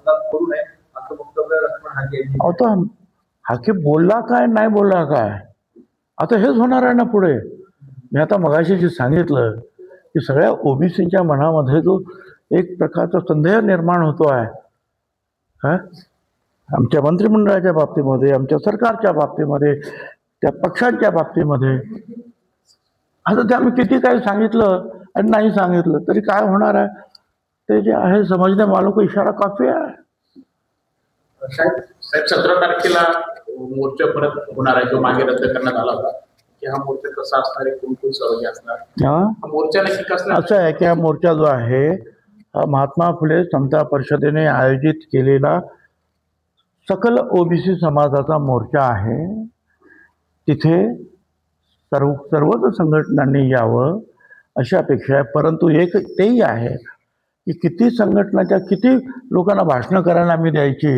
मतदान करू नये असं वक्तव्य लक्ष्मण हाके यांनी आता हाके बोलला काय नाही बोलला काय आता हेच होणार आहे ना पुढे. मी आता मगाशी जे सांगितलं की सगळ्या ओबीसीच्या मनामध्ये जो एक प्रकारचा संदेह निर्माण होतो आहे हा आमच्या मंत्रिमंडळाच्या बाबतीमध्ये, आमच्या सरकारच्या बाबतीमध्ये, त्या पक्षांच्या बाबतीमध्ये. आता ते आम्ही किती काही सांगितलं आणि नाही सांगितलं तरी काय होणार आहे ते जे आहे समजणे मालूम को इशारा काफी आहे. साहेब 17 तारखेला मोर्चा परत होणार आहे जो मागे रद्द करण्यात आला होता की हा मोर्चा कसा असणार आहे, कोण कोण सहभागी असणार, मोर्चा नक्की कसं असं आहे की हा मोर्चा जो आहे हा महात्मा फुले समता परिषदेने आयोजित केलेला सकल ओबीसी समाजाचा मोर्चा आहे. तिथे सर्वच संघटनांनी यावं अशी अपेक्षा आहे. परंतु एक तेही आहे की किती संघटनाच्या किती लोकांना भाषणं करायला आम्ही द्यायची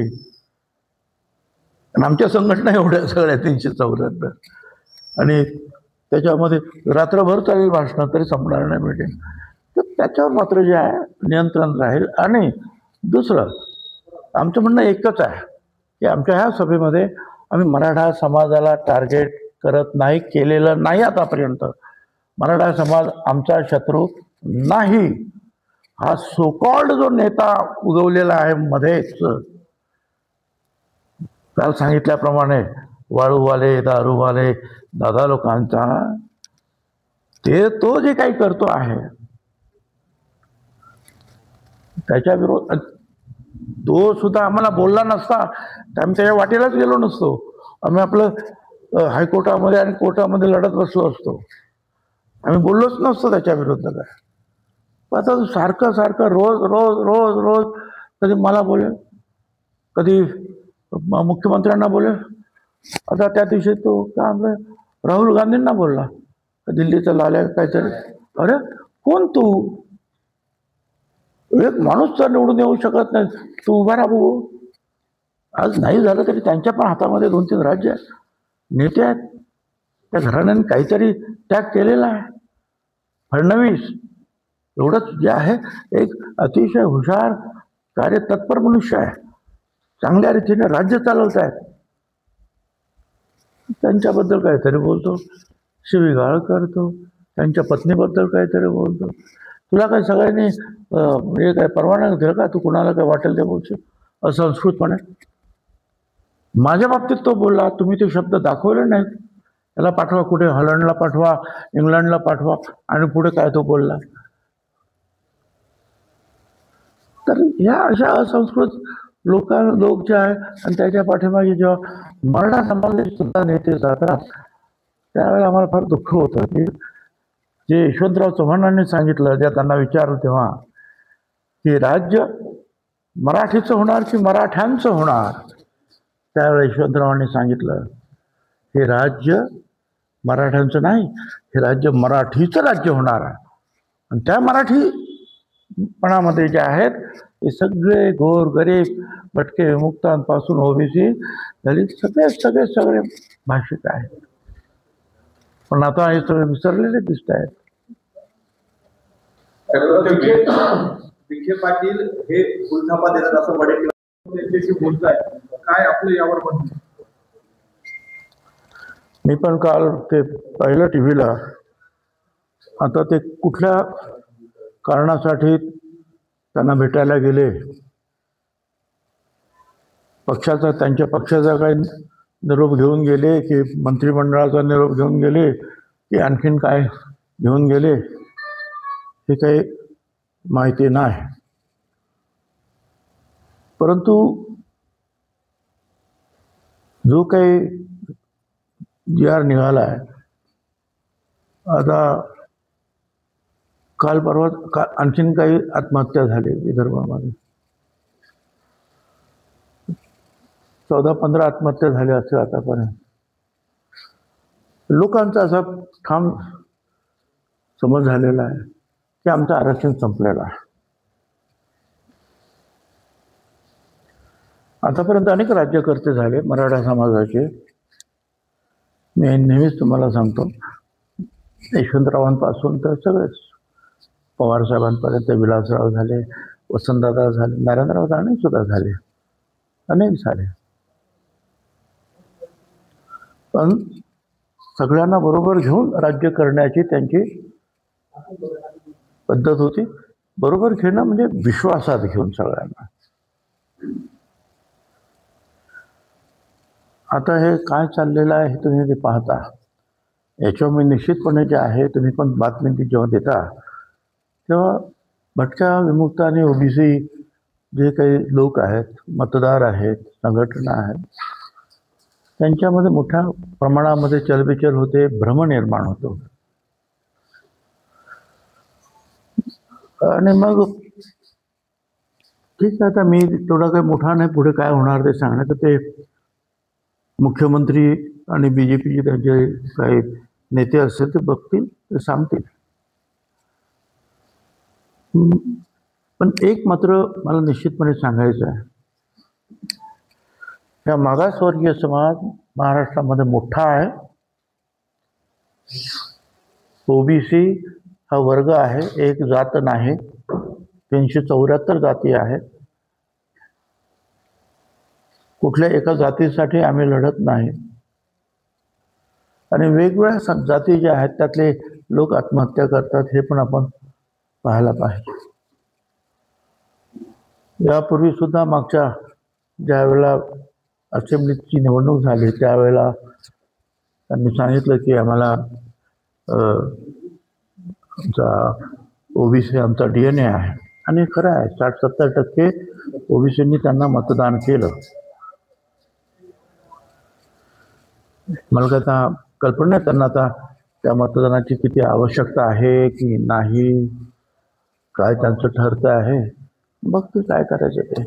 आणि आमच्या संघटना एवढ्या सगळ्या 374 आणि त्याच्यामध्ये रात्रभर चालेल भाषणं तरी संपणार नाही मीटिंग. तर त्याच्यावर मात्र जे आहे नियंत्रण राहील. आणि दुसरं आमचं म्हणणं एकच आहे की आमच्या ह्या सभेमध्ये आम्ही मराठा समाजाला टार्गेट करत नाही, केलेलं नाही आतापर्यंत. मराठा समाज आमचा शत्रू नाही. हा सोकॉल्ड जो नेता उगवलेला आहे मध्येच काल सांगितल्याप्रमाणे वाळूवाले दारूवाले दादा लोकांचा ते तो जे काही करतो आहे त्याच्या विरोध तो सुद्धा आम्हाला बोलला नसता तर आम्ही त्याच्या वाटेलाच गेलो नसतो. आम्ही आपलं हायकोर्टामध्ये आणि कोर्टामध्ये लढत बसलो असतो. आम्ही बोललोच नसतो त्याच्या विरुद्ध काय. आता सारखं सारखं रोज रोज रोज रोज कधी मला बोलेल कधी मुख्यमंत्र्यांना बोलेल. आता त्या दिवशी तो काय म्हणलं राहुल गांधींना बोलला दिल्लीचा लाल्या काहीतरी. अरे कोण तू? एक माणूस तर निवडून येऊ शकत नाही, तू उभा राहा बघू. आज नाही झालं तरी त्यांच्या पण हातामध्ये 2-3 राज्य आहेत, नेते आहेत. त्या घराण्याने काहीतरी त्याग केलेला आहे. फडणवीस एवढंच जे आहे एक अतिशय हुशार कार्यतत्पर मनुष्य आहे, चांगल्या रीतीने राज्य चालवत आहेत. त्यांच्याबद्दल काहीतरी बोलतो, शिवीगाळ करतो, त्यांच्या पत्नीबद्दल काहीतरी बोलतो. तुला काय सगळ्यांनी हे काय परवाना दिला का? तू कुणाला काय वाटेल ते बोलशील असंस्कृतपणे. माझ्या बाबतीत तो बोलला, तुम्ही ते शब्द दाखवले नाहीत. त्याला पाठवा कुठे, हॉलंडला पाठवा, इंग्लंडला पाठवा आणि पुढे काय तो बोलला. तर ह्या अशा असंस्कृत लोक जे आहे आणि त्याच्या पाठीमागे जेव्हा मराठा समाजाचे सुद्धा नेते जातात त्यावेळेला आम्हाला फार दुःख होतं की जे यशवंतराव चव्हाणांनी सांगितलं, ज्या त्यांना विचारलं तेव्हा की राज्य मराठीचं होणार की मराठ्यांचं होणार, त्यावेळेला यशवंतरावांनी सांगितलं हे राज्य मराठ्यांचं नाही, हे राज्य मराठीचं राज्य होणार आहे. आणि त्या मराठीपणामध्ये जे आहेत हे सगळे गोर गरीब भटके विमुक्तांपासून ओबीसी दलित सगळे भाषिक आहेत. पण आता हे सगळे विसरलेले दिसत आहेत. विखे पाटील हे फुलथापा देतात असं वडेट्टीवार बोलताय, काय आपलं यावर म्हणणं? मी पण काल ते पाहिलं टीव्हीला. आता ते कुठल्या कारणासाठी त्यांना भेटायला गेले, त्यांच्या पक्षाचा काही निरोप घेऊन गेले की मंत्रिमंडळाचा निरोप घेऊन गेले की आणखीन काय घेऊन गेले हे काही माहिती नाही. परंतु जो काही GR निघाला आहे आता, काल परवा आणखीन काही आत्महत्या झाली विदर्भामध्ये. 14-15 आत्महत्या झाल्या असेल आतापर्यंत. लोकांचा असा ठाम समज झालेला आहे की आमचं आरक्षण संपलेलं आहे. आतापर्यंत अनेक राज्यकर्ते झाले मराठा समाजाचे. मी नेहमीच तुम्हाला सांगतो, यशवंतरावांपासून तर सगळेच, पवार साहेबांपर्यंत विलासराव झाले, वसंतदादा झाले, नारायणराव राणे सुद्धा झाले, अनेक झाले. पण सगळ्यांना बरोबर घेऊन राज्य करण्याची त्यांची पद्धत होती. बरोबर घेणं म्हणजे विश्वासात घेऊन सगळ्यांना. आता हे काय चाललेलं आहे हे तुम्ही ते पाहता. याच्यावर मी निश्चितपणे जे आहे, तुम्ही पण बातमी जेव्हा देता तेव्हा भटक्या, विमुक्त आणि ओबीसी जे काही लोक आहेत, मतदार आहेत, संघटना आहेत, त्यांच्यामध्ये मोठ्या प्रमाणामध्ये चलबिचल होते, भ्रम निर्माण होतो. आणि मग ठीक आहे, आता मी थोडा काही मोठा नाही, पुढे काय होणार ते सांगण्याचं ते मुख्यमंत्री आणि BJPचे त्यांचे काही नेते असतील ते बघतील, ते सांगतील. पण एक मात्र मला निश्चितपणे सांगायचं आहे, या मागासवर्गीय समाज महाराष्ट्रामध्ये मोठा आहे. ओबीसी हा वर्ग आहे, एक जात नाही. 374 जाती आहेत. कुठल्या एका जातीसाठी आम्ही लढत नाही. आणि वेगवेगळ्या जाती ज्या आहेत त्यातले लोक आत्महत्या करतात, हे पण आपण पाहायला पाहिजे. यापूर्वी सुद्धा मागच्या ज्या वेळेला असेंब्लीची निवडणूक झाली त्यावेळेला त्यांनी सांगितलं की आम्हाला आमचा ओबीसी आमचा DNA आहे. आणि खरं आहे, 60-70% ओबीसींनी त्यांना मतदान केलं. मला काय आता कल्पना नाही त्यांना आता त्या मतदानाची किती आवश्यकता आहे की नाही, काय त्यांचं ठरतं आहे, बघ ते काय करायचं ते.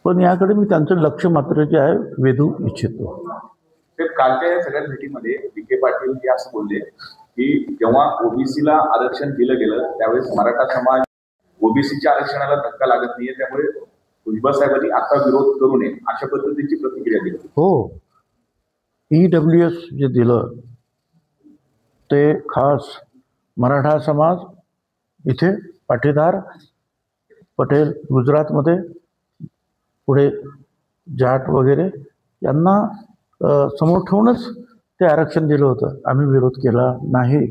पण याकडे मी त्यांचं लक्ष मात्र जे आहे वेधू इच्छितो. कालच्या या सगळ्या भेटीमध्ये विखे पाटील हे असं बोलले की जेव्हा ओबीसीला आरक्षण दिलं गेलं त्यावेळेस मराठा समाज ओबीसीच्या आरक्षणाला धक्का लागत नाहीये, त्यामुळे भुजबळ साहेबांनी आता विरोध करू नये अशा पद्धतीची प्रतिक्रिया दिली. हो, EWS जे दिलं ते खास मराठा समाज इथे पाटीदार, पटेल गुजरातमध्ये, पुढे जाट वगैरे यांना समोर ठेवूनच ते आरक्षण दिलं होतं. आम्ही विरोध केला नाही.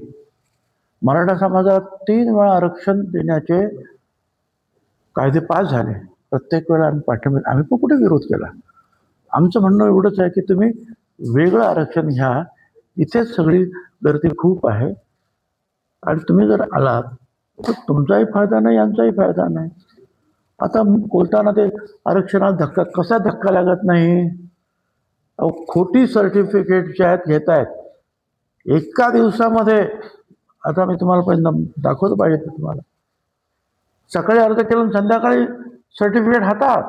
मराठा समाजाला 3 वेळा आरक्षण देण्याचे कायदे पास झाले. प्रत्येक वेळा आम्ही पाठिंबा, आम्ही पण कुठे विरोध केला. आमचं म्हणणं एवढंच आहे की तुम्ही वेगळं आरक्षण घ्या, इथेच सगळी गर्दी खूप आहे. आणि तुम्ही जर आलात तर तुमचाही फायदा नाही, आमचाही फायदा नाही. आता बोलताना ते आरक्षणाला कसा धक्का लागत नाही. खोटी सर्टिफिकेट जे आहेत घेत आहेत एका दिवसामध्ये. आता मी तुम्हाला पहिल्यांदा दाखवलं पाहिजे तुम्हाला, सकाळी अर्ज केलं संध्याकाळी सर्टिफिकेट हातात.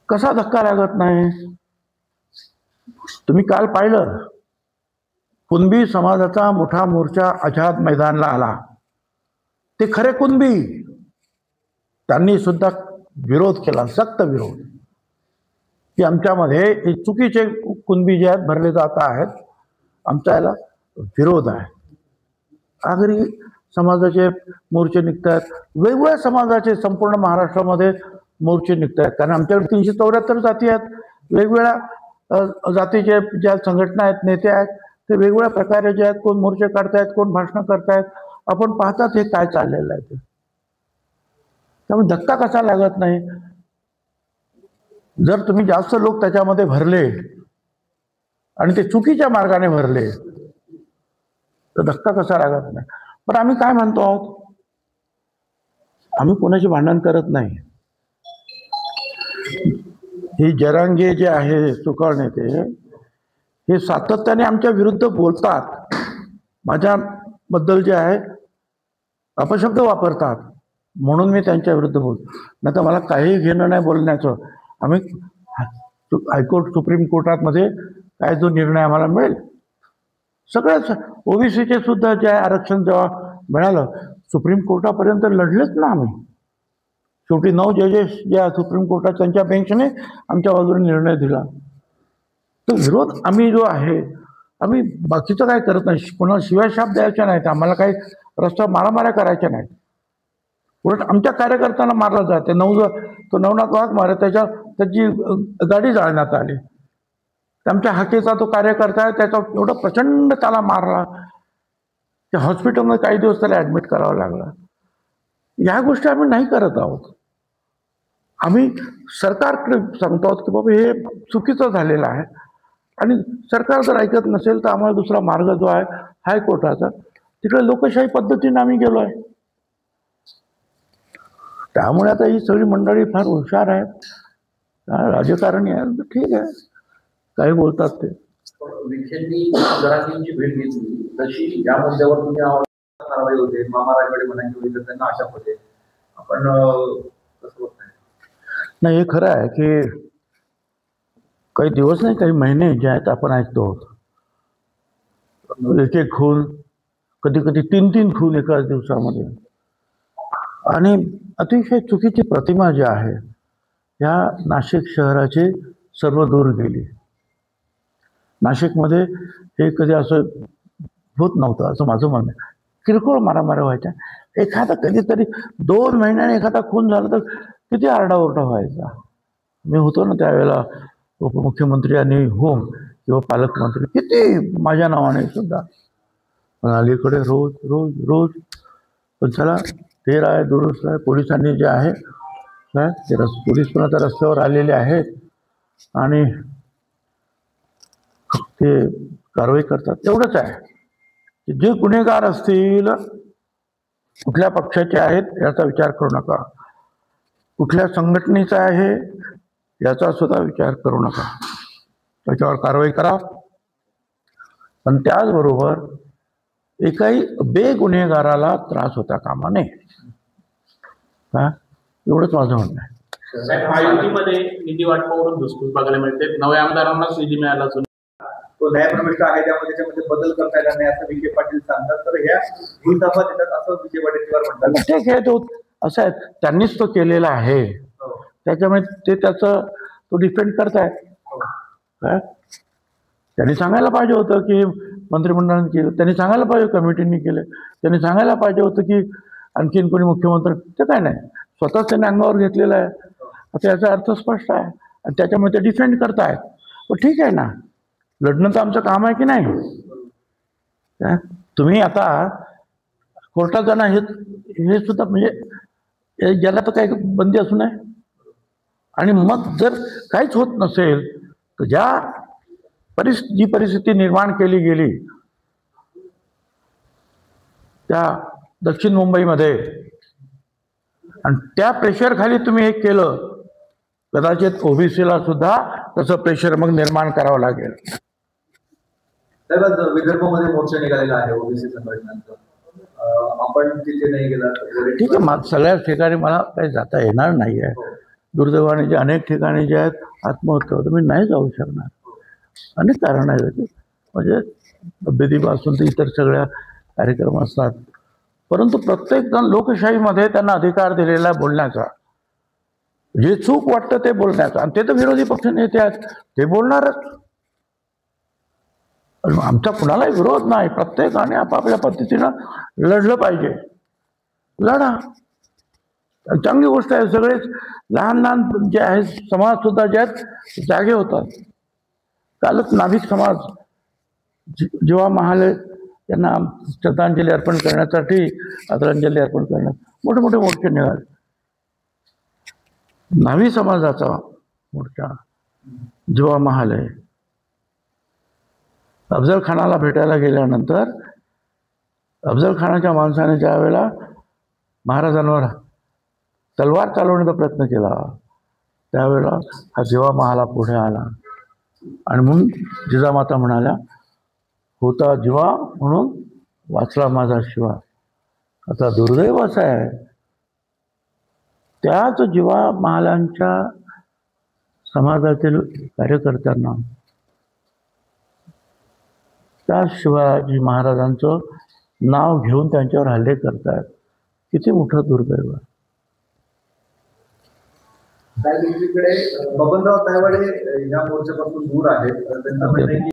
कसा धक्का लागत नाही. तुम्ही काल पाहिलं, कुणबी समाजाचा मोठा मोर्चा आझाद मैदानला आला. ते खरे कुणबी, त्यांनी सुद्धा विरोध केला, सक्त विरोध, की आमच्यामध्ये हे चुकीचे कुणबी जे आहेत भरले जात आहेत, आमचा याला विरोध आहे. आगरी समाजाचे मोर्चे निघत आहेत, वेगवेगळ्या समाजाचे संपूर्ण महाराष्ट्रामध्ये मोर्चे निघत आहेत. कारण आमच्याकडे 374 जाती आहेत, वेगवेगळ्या जातीचे ज्या संघटना आहेत, नेते आहेत, ते वेगवेगळ्या प्रकारे जे आहेत, कोण मोर्चे काढतायत, कोण भाषणं करतायत, आपण पाहतात हे काय चाललेलं आहे ते. त्यामुळे धक्का कसा लागत नाही. जर तुम्ही जास्त लोक त्याच्यामध्ये भरले आणि ते चुकीच्या मार्गाने भरले तर धक्का कसा लागत नाही. पण आम्ही काय म्हणतो आहोत, आम्ही कोणाचे भांडण करत नाही. हे जरांगे जे आहे सुकाळ नेते, हे सातत्याने आमच्या विरुद्ध बोलतात, माझ्याबद्दल जे आहे अपशब्द वापरतात, म्हणून मी त्यांच्या विरुद्ध बोलतो. नाही तर मला काही घेणं नाही बोलण्याचं. आम्ही हायकोर्ट, सुप्रीम कोर्टामध्ये काय जो निर्णय आम्हाला मिळेल, सगळ्याच ओबीसीचे सुद्धा जे आरक्षण जेव्हा मिळालं सुप्रीम कोर्टापर्यंत लढलेच ना आम्ही. शेवटी 9 जजेस ज्या सुप्रीम कोर्टात त्यांच्या बेंचने आमच्या बाजूने निर्णय दिला. तो विरोध आम्ही जो आहे आम्ही बाकीचं काय करत नाही, कोणाला शिवाय शाप द्यायच्या नाहीत, आम्हाला काही रस्ता मारामाऱ्या करायच्या नाहीत. उलट आमच्या कार्यकर्त्यांना मारला जाते. तो नवनाथ वाघ मारे त्याची गाडी जाळण्यात आली. आमच्या हाकेचा तो कार्यकर्ता आहे, त्याचा एवढं प्रचंड त्याला मारला, त्या हॉस्पिटलमध्ये काही दिवस त्याला ॲडमिट करावं लागलं. ह्या गोष्टी आम्ही नाही करत आहोत. आम्ही सरकारकडे सांगतो आहोत की बाबा हे चुकीचं झालेलं आहे, आणि सरकार जर ऐकत नसेल तर आम्हाला दुसरा मार्ग जो आहे हायकोर्टाचा, तिकडे लोकशाही पद्धतीने आम्ही गेलो आहे. त्यामुळे आता ही सगळी मंडळी फार हुशार आहेत, राजकारणी आहेत, ठीक आहे, काही बोलतात ते. विखेंनी जरांगींची भेट घेतली तशी या मुद्द्यावर तुम्ही कारवाई होते, मामा रायगडे म्हणायचे तर त्यांना अशा होते, आपण कसं बघताय? नाही, हे खरं आहे की काही दिवस नाही, काही महिने जे आहेत आपण ऐकतो, एक एक खून, कधी कधी 3-3 खून एकाच दिवसामध्ये, आणि अतिशय चुकीची प्रतिमा जी आहे ह्या नाशिक शहराची सर्व दूर गेली. नाशिकमध्ये हे कधी असं होत नव्हतं असं माझं म्हणणं आहे. किरकोळ मारामाऱ्या व्हायच्या, एखादा कधीतरी 2 महिन्याने एखादा खून झाला तर किती आरडाओरडा व्हायचा. मी होतो ना त्यावेळेला उपमुख्यमंत्री आणि होम किंवा पालकमंत्री, किती माझ्या नावाने सुद्धा, पण अलीकडे रोज रोज रोज. पण चला, ते आहे दुरुस्त आहे. पोलिसांनी जे आहे काय ते पोलीस पण आता रस्त्यावर आलेले आहेत आणि ते कारवाई करतात. एवढंच आहे की जे गुन्हेगार असतील, कुठल्या पक्षाचे आहेत याचा विचार करू नका, कुठल्या संघटनेचा आहे याचा सुद्धा विचार करू नका, त्याच्यावर कारवाई करा. पण त्याचबरोबर एकाही बेगुन्हेगाराला त्रास होता कामा नये. का एवढंच माझं म्हणणं आहे. महायुतीमध्ये निधी वाटपावरून धुसफूस बघायला मिळते. नव्या आमदारांनाच निधी मिळाला असून तो न्यायप्रविष्ट आहे, त्यामुळे त्याच्यामध्ये बदल करता येणार नाही असं विखे पाटील सांगतात. तर ह्या भूलथापा देतात असं विखे पाटील म्हणतात. ठीक आहे, तो असं आहे, त्यांनीच तो केलेला आहे, त्याच्यामुळे ते त्याचं तो डिफेंड करतायत. काय त्यांनी सांगायला पाहिजे होतं की मंत्रिमंडळाने केलं, त्यांनी सांगायला पाहिजे कमिटीने केलं, त्यांनी सांगायला पाहिजे होतं की आणखीन कोणी मुख्यमंत्री, ते काय नाही, स्वतःच त्यांनी अंगावर घेतलेलं आहे. आता याचा अर्थ स्पष्ट आहे आणि त्याच्यामुळे ते डिफेंड करतायत. पण ठीक आहे ना, लढणं तर आमचं काम आहे की नाही. तुम्ही आता कोर्टात जाणं हे सुद्धा म्हणजे ज्याला तर काही बंदी असू नये. आणि मग जर काहीच होत नसेल तर जी परिस्थिती निर्माण केली गेली त्या दक्षिण मुंबईमध्ये, आणि त्या प्रेशर खाली तुम्ही हे केलं, कदाचित ओबीसीला सुद्धा तसं प्रेशर मग निर्माण करावं लागेल. विदर्भामध्ये मोर्चा निघालेला आहे ओबीसी संघटनांचा, आपण तिथे नाही गेला. ठीक आहे, सगळ्याच ठिकाणी मला काही जाता येणार नाही आहे. दुर्दैवाने जे अनेक ठिकाणी जे आहेत आत्महत्या होतं, मी नाही जाऊ शकणार. अनेक कारण आहेत, म्हणजे तब्येतीपासून तर इतर सगळ्या कार्यक्रम असतात. परंतु प्रत्येक जण लोकशाहीमध्ये त्यांना अधिकार दिलेला आहे बोलण्याचा, जे चूक वाटतं ते बोलण्याचा, आणि ते तर विरोधी पक्ष नेते आहेत, ते बोलणारच. आमचा कुणालाही विरोध नाही, प्रत्येकाने आपापल्या पद्धतीनं लढलं पाहिजे, लढा, चांगली गोष्ट आहे. सगळेच लहान लहान जे आहेत समाज सुद्धा जे आहेत जागे होतात. कालच नाभिक समाज जेव्हा महाले यांना श्रद्धांजली अर्पण करण्यासाठी, आदरांजली अर्पण करण्यात मोठे मोठे मोर्चे निघाले. नाभी समाजाचा मोर्चा जेव्हा महालय अफजल खानाला भेटायला गेल्यानंतर अफजल खानाच्या माणसाने ज्या वेळेला महाराजांवर तलवार चालवण्याचा प्रयत्न केला, त्यावेळेला हा जिवा महाला पुढे आला आणि म्हणून जिजामाता म्हणाल्या, होता जिवा म्हणून वाचला माझा शिवा. आता दुर्दैव असं आहे, त्याच जिवा महालांच्या समाजातील कार्यकर्त्यांना त्या शिवाजी महाराजांचं नाव घेऊन त्यांच्यावर हल्ले करतात. किती मोठं दुर्दैव आहे. दुसरीकडे बबनराव तायवाडे या मोर्चापासून दूर आहेत. त्यांचं म्हणणं